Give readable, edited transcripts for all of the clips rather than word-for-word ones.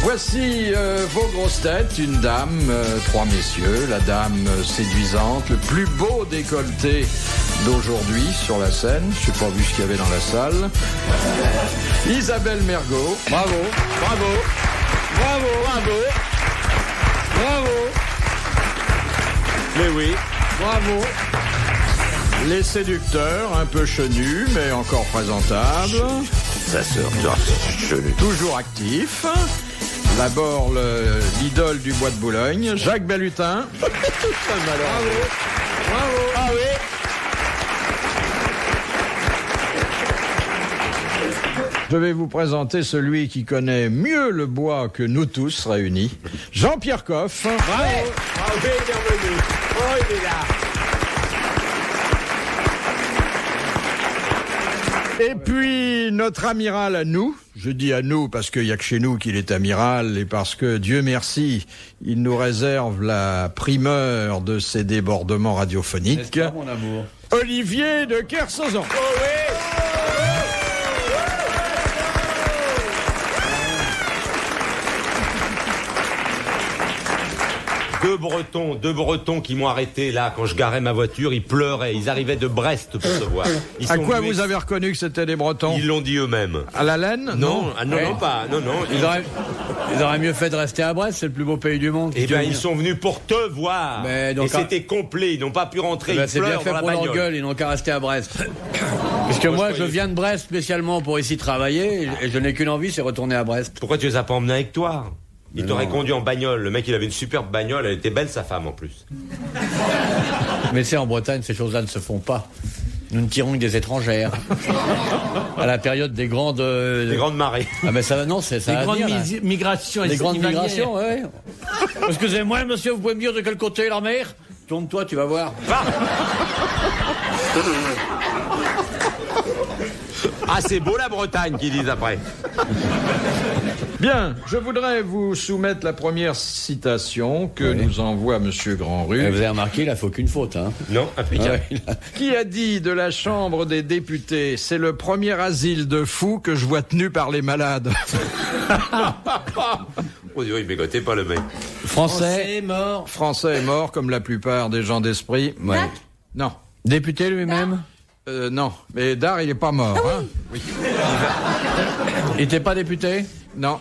Voici vos grosses têtes, une dame, trois messieurs, la dame séduisante, le plus beau décolleté d'aujourd'hui sur la scène, je n'ai pas vu ce qu'il y avait dans la salle, Isabelle Mergo. Bravo, bravo, bravo, bravo, bravo. Mais oui. Bravo. Les séducteurs, un peu chenus, mais encore présentables. Sa sœur, chenu. Toujours actifs. D'abord l'idole du bois de Boulogne, Jacques Bellutin. Bravo. Bravo. Ah oui. Je vais vous présenter celui qui connaît mieux le bois que nous tous réunis, Jean-Pierre Coff. Bravo. Bravo, bienvenue. Oh, il est là. Et puis, notre amiral à nous, je dis à nous parce qu'il n'y a que chez nous qu'il est amiral et parce que, Dieu merci, il nous réserve la primeur de ces débordements radiophoniques. N'est-ce pas, mon amour? Olivier de Kersauzon. Oh oui. Deux Bretons qui m'ont arrêté là quand je garais ma voiture, ils pleuraient, ils arrivaient de Brest pour se voir. À quoi vous avez reconnu que c'était des Bretons? Ils l'ont dit eux-mêmes. À la laine? Non, non, Ouais. non, pas, non. Ils auraient mieux fait de rester à Brest, c'est le plus beau pays du monde. Eh bien, ils sont venus pour te voir. Mais donc, et c'était complet, ils n'ont pas pu rentrer, Eh ben, ils c'est bien pleurent fait dans la pour leur bagnole. gueule, ils n'ont qu'à rester à Brest. Parce que moi, je viens de Brest spécialement pour ici travailler, et je n'ai qu'une envie, c'est retourner à Brest. Pourquoi tu les as pas emmenés avec toi? Il Mais t'aurait non. conduit en bagnole. Le mec, il avait une superbe bagnole, elle était belle, sa femme, en plus. Mais c'est en Bretagne, ces choses-là ne se font pas. Nous ne tirons que des étrangères. À la période des grandes... Des grandes marées. Ah mais ça, non, c'est ça. Les à grandes dire, là. migrations. Les grandes estivalières. migrations, ouais. Excusez-moi, monsieur, vous pouvez me dire de quel côté est la mer? Tourne-toi, tu vas voir. Ah, c'est beau la Bretagne, qu'ils disent après. Bien, je voudrais vous soumettre la première citation que nous envoie Monsieur Grandrue. Vous avez remarqué, il a faut qu'une faute, hein. Non, impeccable. Qui a dit de la Chambre des députés, c'est le premier asile de fous que je vois tenu par les malades? Oh, il bégotait pas le mec. Français, mort. Français est mort, comme la plupart des gens d'esprit. ouais. Non, Député lui-même? non, mais Dard, il est pas mort. Hein? Oui. Il n'était pas député? Non,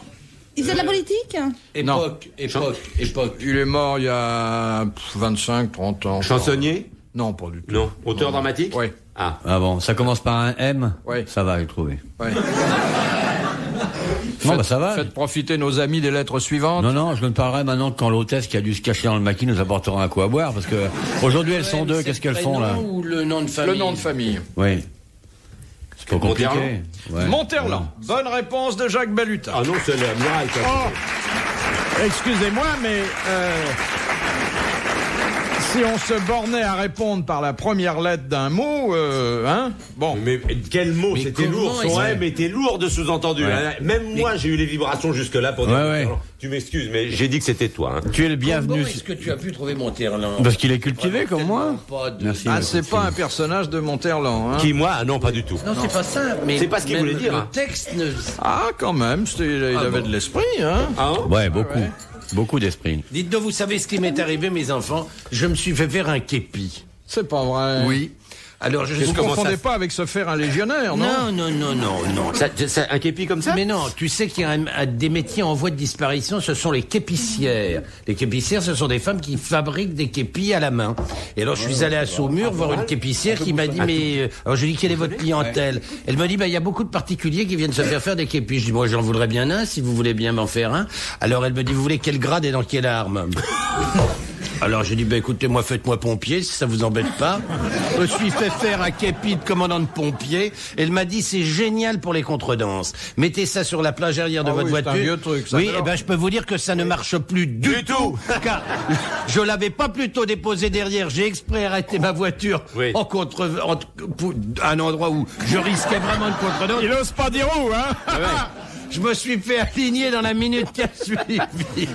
Il faisait de la politique? Époque. il est mort il y a 25, 30 ans. Chansonnier? Non, pas du tout. Non. Auteur dramatique? Oui. Ah. Ah bon, ça commence par un M? Ouais. Ça va, j'ai trouvé. Ouais. Non, bah ça va. Faites profiter nos amis des lettres suivantes. Non, non, je ne parlerai maintenant que quand l'hôtesse qui a dû se cacher dans le maquis nous apportera un coup à boire, parce que aujourd'hui elles sont deux, qu'est-ce qu'elles font là? Ou le nom de Le famille? nom de famille. Oui. C'est pas compliqué. Monterland. Ouais. Monterland. Bonne réponse de Jacques Bellutin. Ah non, c'est l'amiral. Oh, excusez-moi, mais si on se bornait à répondre par la première lettre d'un mot, hein, bon. Mais quel mot, Mais c'était comment lourd, son est-ce- M était lourd de sous-entendu. Ouais. Hein. Même moi, j'ai eu les vibrations jusque-là pour dire, Ouais, ouais. tu m'excuses, mais j'ai dit que c'était toi. Hein. Tu es le Comment bienvenu. est-ce que tu as pu trouver Monterland? Parce qu'il est cultivé comme moi. Pas de- Merci. Ah, monsieur. c'est pas un personnage de Monterland, hein. Qui, moi? Ah non, pas du tout. Non, c'est pas ça. Mais C'est pas ce qu'il même voulait dire, Le hein. texte ne... Ah, quand même, il avait de l'esprit, hein. Ah, Ouais, beaucoup. Beaucoup d'esprit. Dites-donc, vous savez ce qui m'est arrivé, mes enfants? Je me suis fait faire un képi. C'est pas vrai. Oui. Alors, je Vous commence confondez pas avec se faire un légionnaire, non? Non. c'est un képi comme ça? Mais non, tu sais qu'il y a des métiers en voie de disparition, ce sont les képissières. Les képissières, ce sont des femmes qui fabriquent des képis à la main. Et alors, je suis allé à Saumur voir une képissière qui m'a dit, mais... alors, je lui ai dit, quelle est votre clientèle? Elle m'a dit, il y a beaucoup de particuliers qui viennent se faire des képis. Je dis, moi, j'en voudrais bien un, si vous voulez bien m'en faire un. Alors, elle me dit, vous voulez quel grade et dans quelle arme? Alors j'ai dit, écoutez, moi faites-moi pompier, si ça vous embête pas. Je me suis fait faire un képi de commandant de pompier. Elle m'a dit, c'est génial pour les contredanses. Mettez ça sur la plage arrière de Ah votre oui, c'est voiture. un vieux truc, ça. Oui, je peux vous dire que ça ne marche plus du tout. Car je l'avais pas plutôt déposé derrière. J'ai exprès arrêté ma voiture Oui. pour un endroit où je risquais vraiment une contredanse. Il ose pas dire où, hein? Je me suis fait aligner dans la minute qui a suivi.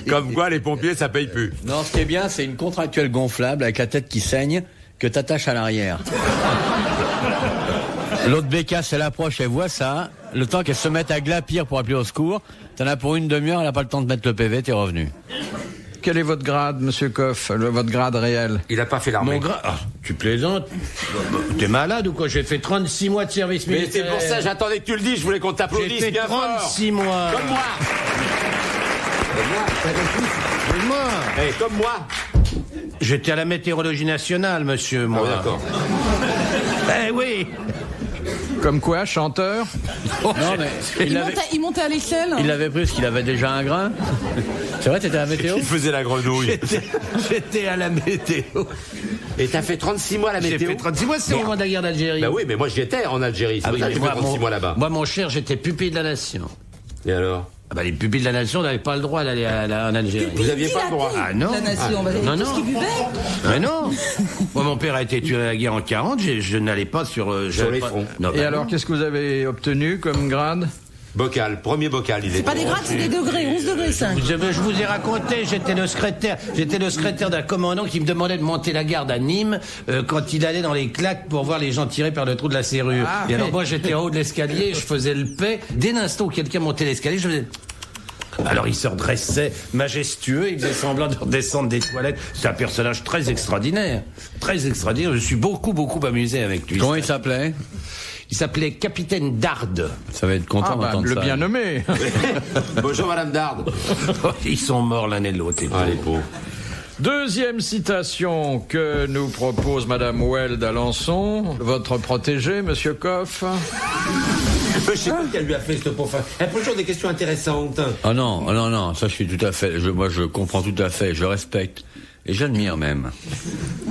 Comme quoi, les pompiers, ça paye plus. Non, ce qui est bien, c'est une contractuelle gonflable avec la tête qui saigne que t'attaches à l'arrière. L'autre bécasse, elle approche, elle voit ça. Le temps qu'elle se mette à glapir pour appeler au secours, t'en as pour une demi-heure, elle n'a pas le temps de mettre le PV, t'es revenu. Quel est votre grade, monsieur Coff, votre grade réel? Il a pas fait l'armée. Mon grade... Ah, tu plaisantes? T'es malade ou quoi? J'ai fait 36 mois de service Mais militaire. c'est pour ça, j'attendais que tu le dises, je voulais qu'on J'ai t'applaudisse fait bien 36 fort. mois. Comme moi. Comme moi. J'étais à la météorologie nationale, monsieur, moi. Ah, d'accord. Eh oui. Comme quoi, chanteur? Non, mais Il montait à l'échelle. il l'avait pris parce qu'il avait déjà un grain. C'est vrai, t'étais à la météo? Il faisait la grenouille. J'étais à la météo. Et t'as fait 36 mois à la J'ai météo? fait 36 mois, c'est au moment de la guerre d'Algérie. Bah oui, mais moi j'y étais en Algérie. C'est pour ça que j'ai fait 36 mois là-bas. Moi, mon cher, j'étais pupille de la nation. Et alors? Ah bah, les pupilles de la nation n'avaient pas le droit d'aller en Algérie. Vous aviez pas le droit. Ah non. La nation, non, tout ce qu'il buvait. Mais non. Moi, mon père a été tué à la guerre en 40. Je n'allais pas sur les fronts. Non, Et alors, qu'est-ce que vous avez obtenu comme grade? Bocal, premier bocal, il est. C'est pas des grades, c'est des degrés, 11 degrés 5. Je vous ai raconté, j'étais le secrétaire d'un commandant qui me demandait de monter la garde à Nîmes quand il allait dans les claques pour voir les gens tirer par le trou de la serrure. Et alors moi j'étais en haut de l'escalier, je faisais le paix. Dès l'instant où quelqu'un montait l'escalier, je faisais... Alors il se redressait, majestueux, il faisait semblant de redescendre des toilettes. C'est un personnage très extraordinaire. Très extraordinaire, je suis beaucoup amusé avec lui. Comment il s'appelait? Il s'appelait Capitaine Darde. Ça va être content d'entendre le ça. bien nommé. Bonjour Madame Darde. Ils sont morts l'un et l'autre. Ah les pauvres. Deuxième citation que nous propose Madame Well d'Alençon, votre protégé, monsieur Coff. Je sais pas ce qu'elle lui a fait, cette pauvre femme. Elle pose toujours des questions intéressantes. Oh non, ça je suis tout à fait, moi je comprends tout à fait, je respecte et j'admire même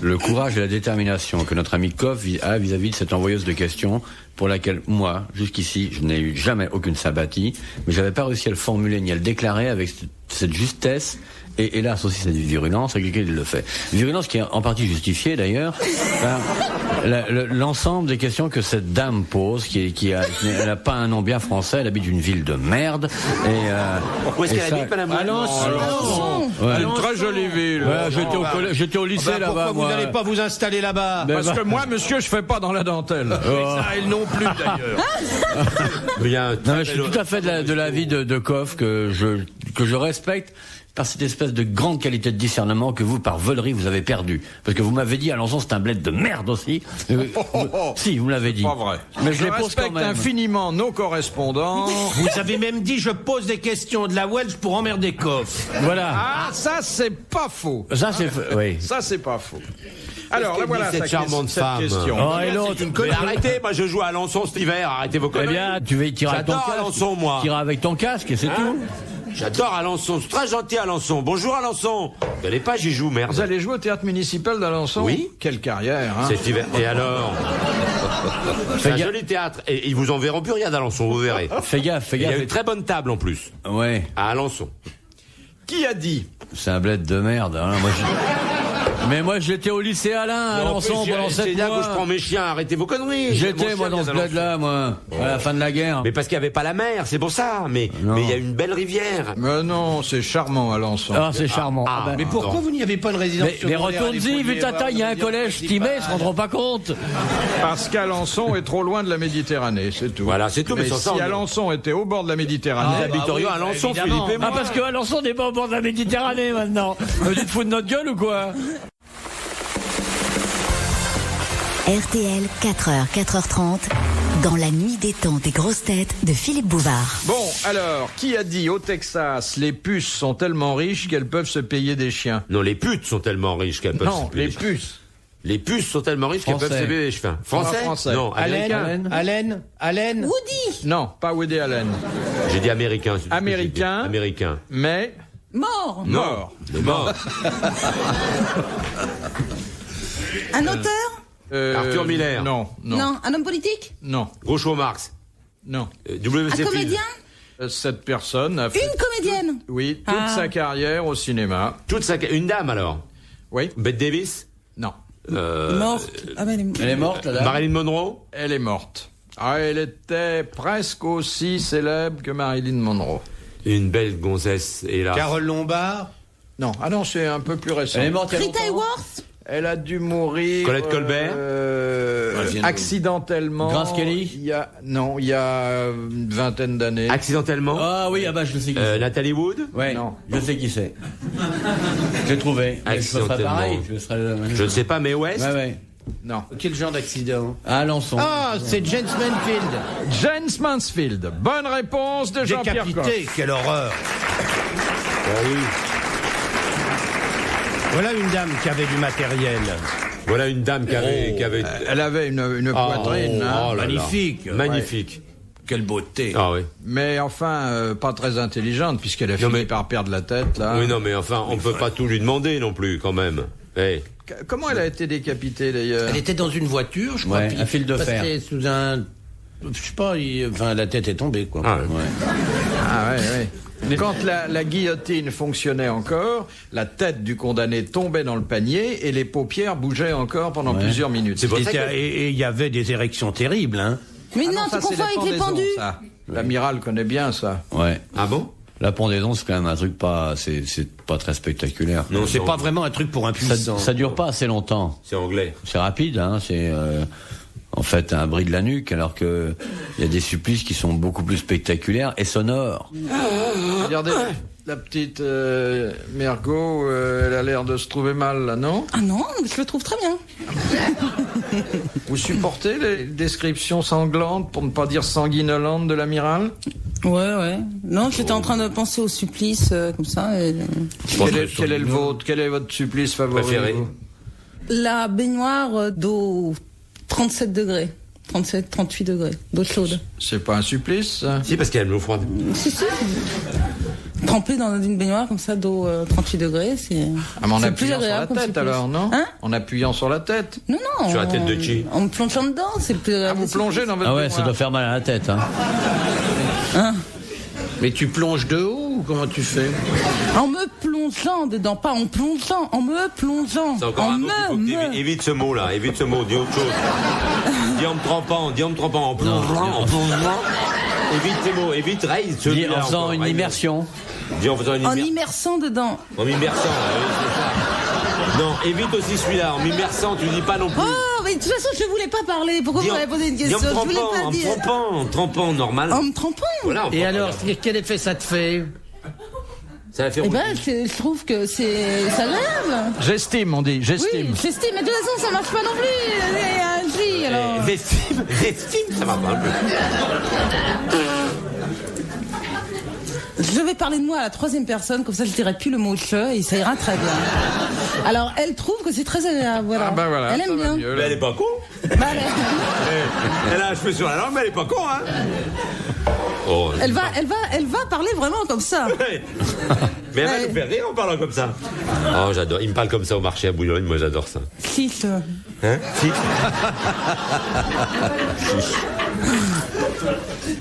le courage et la détermination que notre ami Koff a vis-à-vis de cette envoyeuse de questions pour laquelle moi, jusqu'ici, je n'ai eu jamais aucune sympathie, mais j'avais pas réussi à le formuler ni à le déclarer avec cette justesse et hélas aussi cette virulence avec laquelle il le fait. Virulence qui est en partie justifiée d'ailleurs par l'ensemble des questions que cette dame pose, elle n'a pas un nom bien français, elle habite une ville de merde. Où est-ce qu'elle habite, Madame Well? Alençon. Ouais. Une très jolie ville. Ouais, j'étais au lycée là-bas. Pourquoi vous n'allez pas vous installer là-bas? Parce que moi, monsieur, je fais pas dans la dentelle. Ça, elles non plus d'ailleurs. Non, mais je suis tout à fait de l'avis de Koff que je respecte par cette espèce de grande qualité de discernement que vous, par volerie, vous avez perdu. Parce que vous m'avez dit, Alençon, c'est un bled de merde aussi. Si, vous me l'avez dit. Pas vrai. Mais je les pose respecte quand même. infiniment nos correspondants. Vous avez même dit, je pose des questions de la Welsh pour emmerder Koff. Voilà. Ah, ça, c'est pas faux. Ça, c'est... Oui. Ça, c'est pas faux. Alors, là, voilà cette charmante femme. question. Oh, et l'autre. Mais arrêtez, moi je joue à Alençon cet hiver, arrêtez vos Eh conneries. bien, tu vas tirer avec ton J'adore casque. Alençon, moi. Tirer avec ton casque et c'est tout. J'adore Alençon, c'est très gentil Alençon. Bonjour Alençon. Vous n'allez pas, j'y joue, merde. Vous allez jouer au théâtre municipal d'Alençon? Oui. Quelle carrière, hein? Cet hiver. Et alors? C'est un joli théâtre. Et ils vous enverront plus rien d'Alençon, vous verrez. Fais gaffe. Il y a une très bonne table en plus, Ouais. à Alençon. Qui a dit? C'est un bled de merde. Hein. Mais moi, j'étais au lycée Alain, à Alençon, pendant 7 C'est là mois. où je prends mes chiens, arrêtez vos conneries. J'étais, moi, dans ce bled bled-là, moi, à la fin de la guerre. Mais parce qu'il n'y avait pas la mer, c'est pour ça. Mais il y a une belle rivière. Mais non, c'est charmant, Alençon. Ah, c'est charmant. Ah, Ah ben, Mais pourquoi vous n'y avez pas une résidence mais secondaire à retourne-y, des vu ta taille, il y a un collège Timé, ils se rendront pas compte. Parce qu'Alençon est trop loin de la Méditerranée, c'est tout. Voilà, c'est tout, mais Mais sans ça, si on- Alençon était au bord de la Méditerranée, Nous habiterions à Alençon, évidemment. Philippe et moi. Ah, parce que Alençon n'est pas au bord de la Méditerranée, maintenant. Tu te fous de notre gueule ou quoi? RTL, 4h, 4h30, dans la nuit des temps des grosses têtes de Philippe Bouvard. Bon, alors, qui a dit au Texas, les puces sont tellement riches qu'elles peuvent se payer des chiens? Non, les putes sont tellement riches qu'elles peuvent Non, se payer les des- puces. Les puces sont tellement riches qu'elles Français. peuvent se payer des chiens. Français? Français. Non, américain. Allen. Woody. Non, pas Woody Allen. J'ai dit américain. c'est tout ce que j'ai dit. Américain. Américain. Mais Mort. mort. Mort. Un auteur? Arthur Miller. Non. Non. Un homme politique? Non. Groucho Marx. Non. W.C. Un comédien? Cette personne a fait, Une comédienne? oui, toute Ah. sa carrière au cinéma. Une dame alors. Oui. Bette Davis. Non. Morte. Ah ben, Elle est morte, là. Marilyn Monroe. Elle est morte. Ah, elle était presque aussi célèbre que Marilyn Monroe. Une belle gonzesse. Et là. Carole Lombard. Non. Ah non, c'est un peu plus récent. Elle est morte il y a Rita longtemps. Hayworth? Elle a dû mourir. Colette Colbert. accidentellement. Grace Kelly. Il y a une vingtaine d'années. Accidentellement. Ah oui, je sais qui c'est. Nathalie Wood. Ouais, Non. je sais qui c'est. J'ai trouvé. Mais je ferai Accidentellement. pareil. Je ne sais pas, mais West. Ouais. Non. Quel genre d'accident? À Alençon. Ah, c'est James Manfield. James Mansfield. Bonne réponse de Jean-Pierre Coff. Décapité, quelle horreur. Voilà une dame qui avait du matériel. Voilà une dame qui avait. Elle avait une poitrine, hein. Oh là là. Magnifique. Magnifique. Quelle beauté. Ah oui. Mais enfin, pas très intelligente, puisqu'elle a fini par perdre la tête, là. Oui, non, mais enfin, on ne peut pas tout lui demander non plus, quand même. Hey. Comment elle a été décapitée, d'ailleurs? Elle était dans une voiture, je crois. Ouais, puis un fil de fer. passait sous un... Je sais pas, la tête est tombée, quoi. Ah, ouais. Ah ouais. Quand la guillotine fonctionnait encore, la tête du condamné tombait dans le panier et les paupières bougeaient encore pendant plusieurs minutes. C'est pour ça que- Et il y avait des érections terribles, hein. Mais non, ça, tu c'est confonds avec les pendaisons, pendus. ça. L'amiral connaît bien ça. Ouais. Ah bon? La pendaison, c'est quand même un truc c'est pas très spectaculaire. Non, C'est pas vraiment un truc pour un puissant. Ça dure pas assez longtemps. C'est anglais. C'est rapide, hein. C'est en fait un bris de la nuque, alors que il y a des supplices qui sont beaucoup plus spectaculaires et sonores. Regardez, la petite Mergot, elle a l'air de se trouver mal, là, non? Ah non, je le trouve très bien. Vous supportez les descriptions sanglantes, pour ne pas dire sanguinolentes, de l'amiral? Ouais. Non, j'étais en train de penser au supplice, comme ça. Et... Quel est le vôtre? Quel est votre supplice favori? Préféré. vous La baignoire d'eau 37 degrés. 37, 38 degrés. D'eau chaude. C'est pas un supplice, ça? Si, parce qu'elle a l'eau froide. Si. Tremper dans une baignoire comme ça d'eau 38 degrés, c'est. Ah, mais en c'est plus appuyant sur la agréable comme tête, supplice. alors, non? Hein? En appuyant sur la tête. Non. Sur la tête de qui? En me plongeant dedans, c'est plus Ah, agréable. vous plongez dans votre Ah ouais, baignoire. ça doit faire mal à la tête, hein. Mais tu plonges de haut ou comment tu fais? En me plongeant dedans, pas en plongeant, en me plongeant. C'est encore en un mot qu'il faut que évite ce mot-là, évite ce mot, dis autre chose. Dis en me trempant, en plongeant. Évite ces mots, évite, raise Dis celui-là en faisant encore, une raise. immersion. Dis en faisant une En immersion. immersant dedans. En m'immersant, oui, c'est ça. Non, évite aussi celui-là, en m'immersant, tu dis pas non plus. Oh, mais de toute façon, je voulais pas parler. Pourquoi vous Dis en- m'avez posé une dis en question? me Je voulais trempant, pas dire. en trempant, normal. En me trempant. Voilà, en Et trempant, alors, regarde. quel effet ça te fait? Ça a fait Eh ben, rouler. je trouve que c'est. Ça lève. J'estime, on dit, Oui, j'estime. j'estime. Mais de toute façon, ça marche pas non plus. Si, alors. Restime, ça va pas un peu. Je vais parler de moi à la troisième personne, comme ça je dirai plus le mot che et ça ira très bien. Alors, elle trouve que c'est très agréable, voilà. Ah ben voilà, elle ça aime va bien. mieux, Mais là. elle est pas con. Bah, Elle a un cheveu sur la langue, mais elle est pas con, hein. Oh, elle va parler vraiment comme ça. Mais elle va nous faire rire en parlant comme ça. Oh, j'adore. Il me parle comme ça au marché à Boulogne, moi j'adore ça. Si, ça. Hein? Si.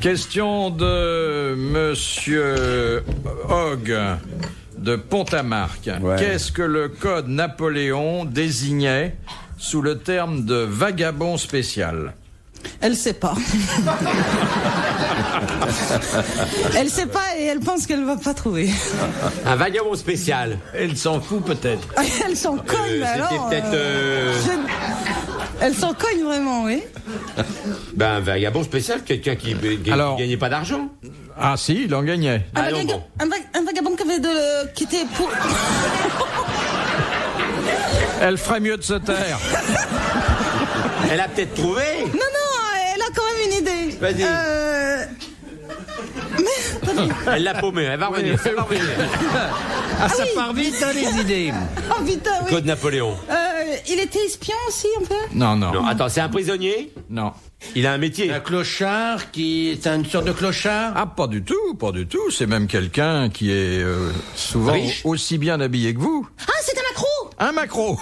Question de Monsieur Hogg de Pont-à-Marc. Ouais. Qu'est-ce que le code Napoléon désignait sous le terme de vagabond spécial? Elle sait pas. Elle sait pas et elle pense qu'elle va pas trouver. Un vagabond spécial. Elle s'en fout peut-être. Elle s'en cogne, mais alors. C'était peut-être Elle s'en cogne vraiment, oui. un vagabond spécial, quelqu'un qui Alors- gagnait pas d'argent. Ah si, il en gagnait. Ah non, bon. Un vagabond qui était pour. Elle ferait mieux de se taire. Elle a peut-être trouvé. Non, elle a quand même une idée. Vas-y. Mais attendez. Elle l'a paumé, elle va revenir. Ça va revenir. Ah, ça part vite, hein, les idées. Oh putain, oui. Code Napoléon. Il était espion aussi un peu. Non, non, Non, attends, c'est un prisonnier. non. Il a un métier. Un clochard qui est une sorte de clochard. Ah, pas du tout, pas du tout. C'est même quelqu'un qui est souvent Riche. aussi bien habillé que vous. Ah, c'est un macro. Un macro.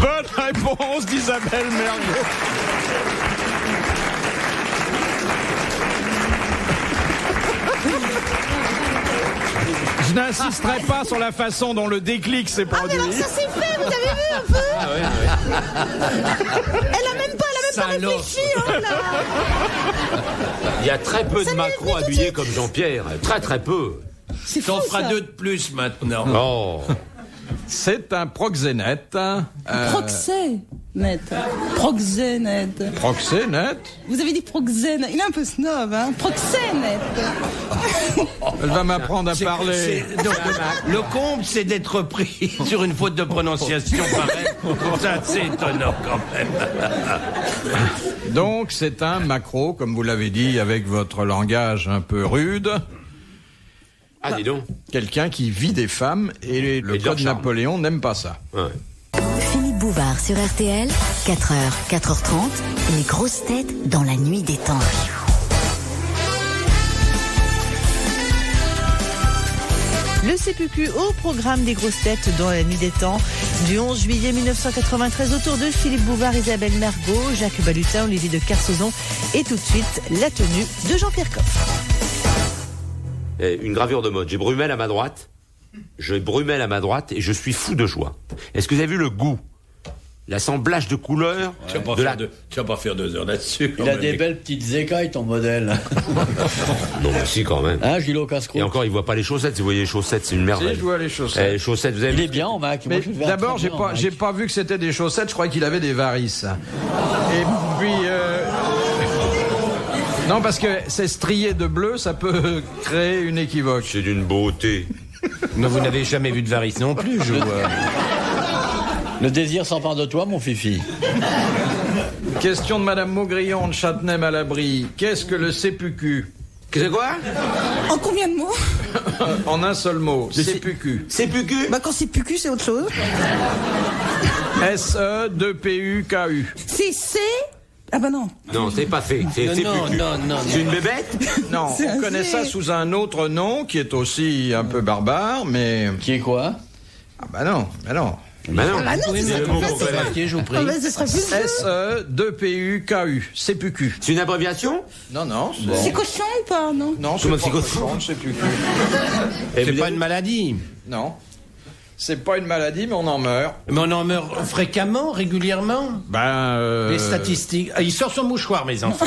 Bonne réponse d'Isabelle Mergo. Je n'insisterai pas sur la façon dont le déclic s'est Mais produit. alors ça s'est fait, vous avez vu un peu. Ah ouais. Elle a même pas Salaud. réfléchi, hein, là. Il y a très peu de macros habillés comme Jean-Pierre. Très très peu. C'est fou, T'en feras ça. 2 de plus maintenant. Oh. C'est un proxénète. Proxé. Proxénète. Proxénète. Vous avez dit proxénète. Il est un peu snob, hein. Proxénète. Elle va m'apprendre à parler. Donc, le comble, c'est d'être pris sur une faute de prononciation pareille. Ça, c'est étonnant quand même. Donc, c'est un macro, comme vous l'avez dit, avec votre langage un peu rude. Ah, dis donc. Quelqu'un qui vit des femmes et le Et de leur code charme. Napoléon n'aime pas ça. Ouais. Philippe Bouvard sur RTL, 4h, 4h30, les grosses têtes dans la nuit des temps. Le CPQ au programme des grosses têtes dans la nuit des temps du 11 juillet 1993 autour de Philippe Bouvard, Isabelle Mergo, Jacques Balutin, Olivier de Kersauzon et tout de suite la tenue de Jean-Pierre Coff. Une gravure de mode. J'ai Brumel à ma droite. Et je suis fou de joie. Est-ce que vous avez vu le goût? L'assemblage de couleurs Tu vas pas faire 2 heures là-dessus. Il a des belles petites écailles, ton modèle. Non, mais si, quand même. Hein, Gilot Casse-Croûte. Et encore, il voit pas les chaussettes. Si vous voyez les chaussettes, c'est une merveille. Si, je vois les chaussettes. Les chaussettes, vous avez Il vu? est bien en Mac. Mais d'abord, j'ai pas vu que c'était des chaussettes, je croyais qu'il avait des varices. Et puis... Non, parce que c'est strié de bleu, ça peut créer une équivoque. C'est d'une beauté. Mais vous n'avez jamais vu de varice non plus, je vois. Le désir s'empare de toi, mon fifi. Question de Madame Maugrillon de Châtenay-Malabry. Qu'est-ce que le CPQ? C'est quoi? En combien de mots? En un seul mot, CPQ. CPQ? Bah, quand c'est PQ, c'est autre chose. S-E-2-P-U-K-U. C'est C. Ah bah non. Non, c'est pas fait. C'est CPQ. Non. C'est une bébête? Non, C'est on un connaît C. ça sous un autre nom qui est aussi un peu barbare, mais... Qui est quoi? Ah bah non. Bah non. Ah non, C'est c'est le mot qu'on connaît. Je vous prie. Ah bah, ce serait plus sûr. S-E-2-P-U-K-U. CPQ. C'est une abréviation? Non, non. C'est cochon ou pas, non? Non, Comment c'est c'est pas cochon? cochon, le CPQ. C'est pas une maladie. Non. C'est pas une maladie, mais on en meurt. Mais on en meurt fréquemment, régulièrement. Ben, Les statistiques. Ah, il sort son mouchoir, mes enfants.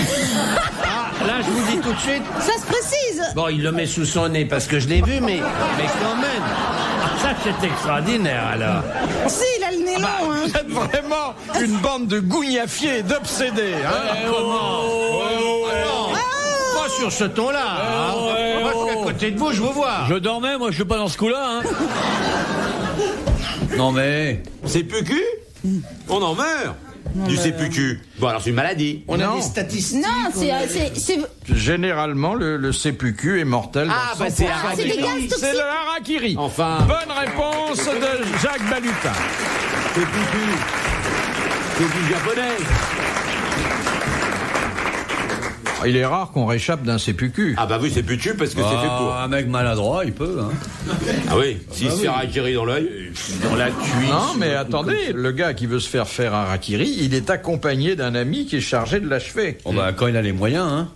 Ah, là, je vous dis tout de suite. Ça se précise. Bon, il le met sous son nez parce que je l'ai vu, mais quand même. Ah, ça, c'est extraordinaire, alors. Si, il a le nez long, hein. Vous êtes vraiment une bande de gougnafiers et d'obsédés, hein. Pas sur ce ton-là. Hein. Moi, je suis à côté de vous, je vous vois. Je dormais, moi, je suis pas dans ce coup-là, hein. Non, mais... CPQ? On en meurt. Du CPQ. Bon, alors c'est une maladie. On a Non. des statistiques. Non, c'est Généralement, le CPQ est mortel. Ah, dans bah 100% c'est des harakiri. des cas. gaz toxiques. C'est le harakiri. Enfin. Bonne réponse de Jacques Balutin. CPQ. C'est du japonais. Il est rare qu'on réchappe d'un CPQ. Ah bah oui, c'est PQ parce que c'est fait pour. Un mec maladroit, il peut, hein. Ah oui, s'il se fait harakiri dans l'œil. Dans la cuisse. Non, mais attendez, le gars qui veut se faire harakiri, il est accompagné d'un ami qui est chargé de l'achever. Bon, bah, quand il a les moyens, hein.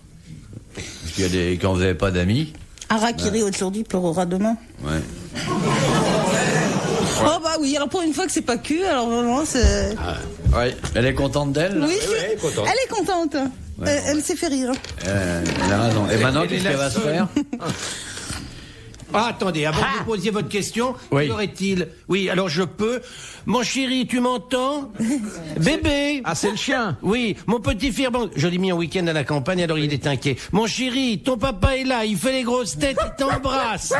Parce qu'il y a des... Quand vous n'avez pas d'amis... Harakiri aujourd'hui, pleurera demain. Ouais. Oh bah oui, alors pour une fois que c'est pas cul, alors vraiment c'est... Ouais. Elle est contente d'elle? Oui, ouais, contente. elle est contente. Elle s'est fait rire. Elle a raison. Et maintenant, qu'est-ce qu'elle va se faire? Ah, attendez, avant que vous posiez votre question, Oui. qu'aurait-il? Oui, alors je peux. Mon chéri, tu m'entends? Bébé! Ah, c'est le chien. Oui, mon petit firban. Je l'ai mis en week-end à la campagne, alors il est inquiet. Mon chéri, ton papa est là, il fait les grosses têtes, il t'embrasse.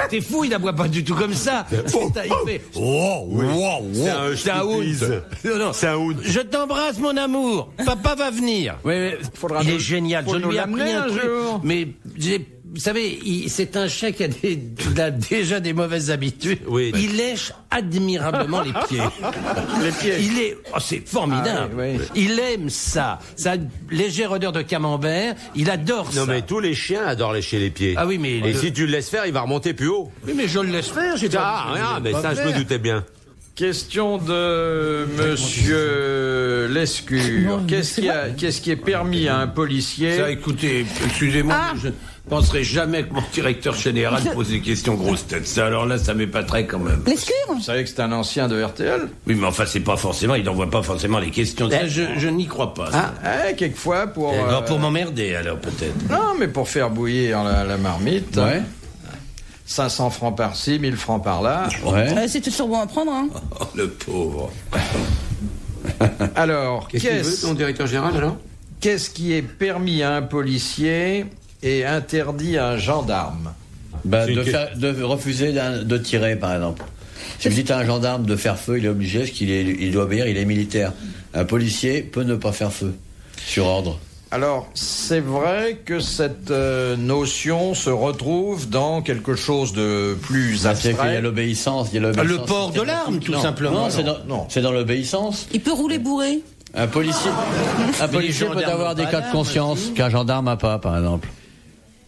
T'es fou, il aboie pas du tout comme ça. Il fait. C'est un hound. Non, non. C'est un hound. Je t'embrasse, mon amour. Papa va venir. Oui, mais... Il est génial. faut Je nous lui ai appris l'amener un un truc. jour. Mais vous savez, c'est un chien qui a, il a déjà des mauvaises habitudes. Oui. Il lèche admirablement les pieds. Les pieds. Il est, oh, c'est formidable. Ah, oui, oui. Il aime ça. Ça a une légère odeur de camembert. Il adore ça. Non mais tous les chiens adorent lécher les pieds. Ah oui, mais Et si tu le laisses faire, il va remonter plus haut. oui, mais je le laisse faire. Ah rien, mais ça je me doutais bien. Question de Monsieur Lescure. Qu'est-ce qui est permis à un policier? Ça, écoutez, excusez-moi, mais je ne penserai jamais que mon directeur général pose des questions grosses têtes. Ça, alors là, ça m'épaterait quand même. L'escure? Vous savez que c'est un ancien de RTL? Oui, mais enfin, c'est pas forcément, il n'envoie pas forcément les questions. Ça, je n'y crois pas. ça. Quelquefois pour... Alors, pour m'emmerder, alors, peut-être. Non, mais pour faire bouillir la marmite. Ouais. 500 francs par-ci, 1000 francs par-là. Ouais. C'est toujours bon à prendre, hein. Oh, le pauvre. Alors, Qu'est-ce qu'il veut, ton directeur général, alors? qu'est-ce qui est permis à un policier et interdit à un gendarme? De refuser de tirer, par exemple. Si vous dites à un gendarme de faire feu, il est obligé, parce il doit obéir, il est militaire. Un policier peut ne pas faire feu, sur ordre. Alors, c'est vrai que cette notion se retrouve dans quelque chose de plus abstrait. Il y a l'obéissance. Le port de l'arme, tout simplement. Non, c'est dans l'obéissance. Il peut rouler bourré. Un policier peut avoir des cas de conscience qu'un gendarme n'a pas, par exemple.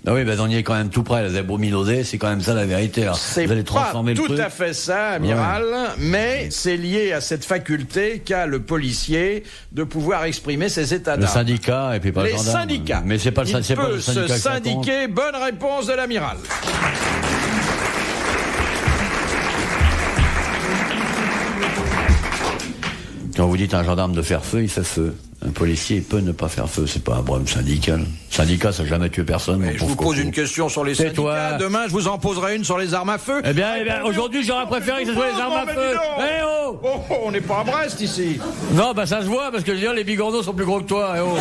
Ah oui, on y est quand même tout près. Vous avez beau minauder, c'est quand même ça la vérité. Alors, c'est vous allez pas transformer le tout truc. à fait ça, amiral, mais c'est lié à cette faculté qu'a le policier de pouvoir exprimer ses états d'âme. Le syndicat et puis pas le Les gendarme. syndicats. Mais c'est pas le Il c'est pas peut le syndicat se que ça compte. syndiquer. Bonne réponse de l'amiral. Quand vous dites à un gendarme de faire feu, il fait feu. Un policier, il peut ne pas faire feu. C'est pas un problème syndical. Syndicat, ça n'a jamais tué personne. Je vous pose une question sur les syndicats. Toi. Demain, je vous en poserai une sur les armes à feu. Eh bien, aujourd'hui, j'aurais préféré que ce soit les armes à feu. Eh oh! On n'est pas à Brest ici. Non, ça se voit, parce que je veux dire, les bigorneaux sont plus gros que toi. Eh oh!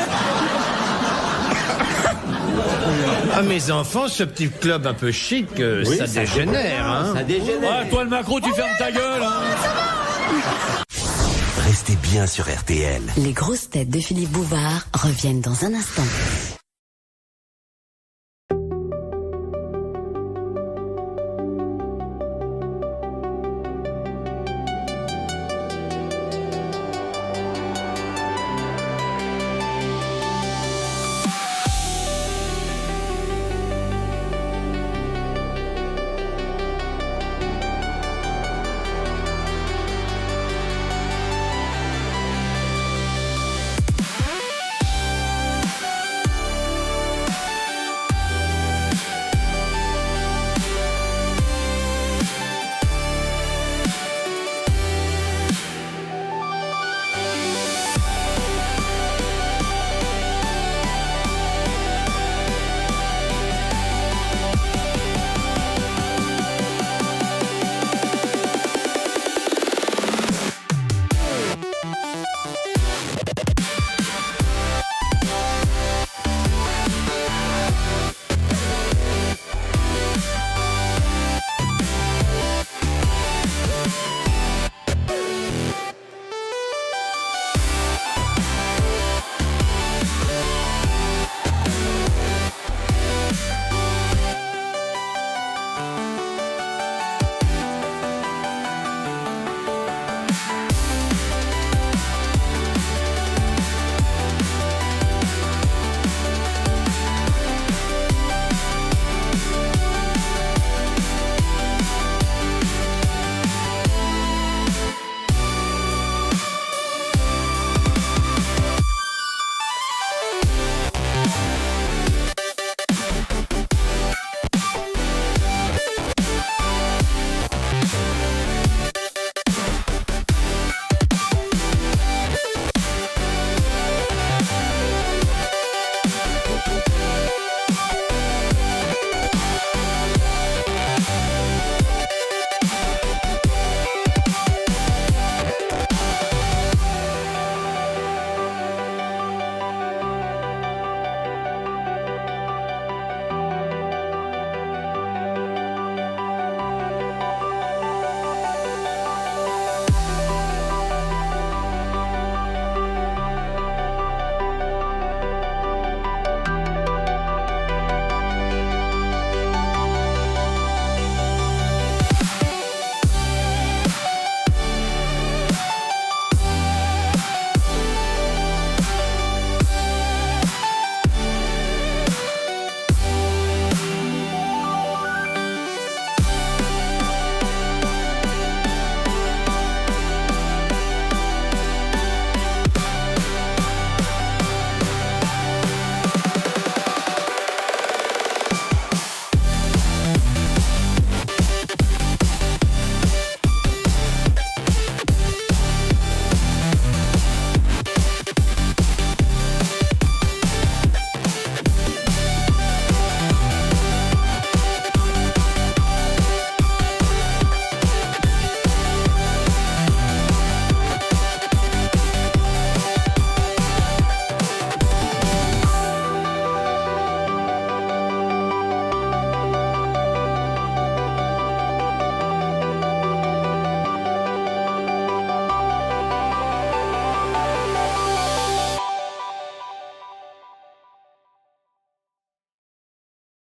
Ah, mes enfants, ce petit club un peu chic, ça dégénère, hein. Ça dégénère. Ah, toi, le macro, tu fermes ta gueule, hein. Restez bien sur RTL. Les grosses têtes de Philippe Bouvard reviennent dans un instant.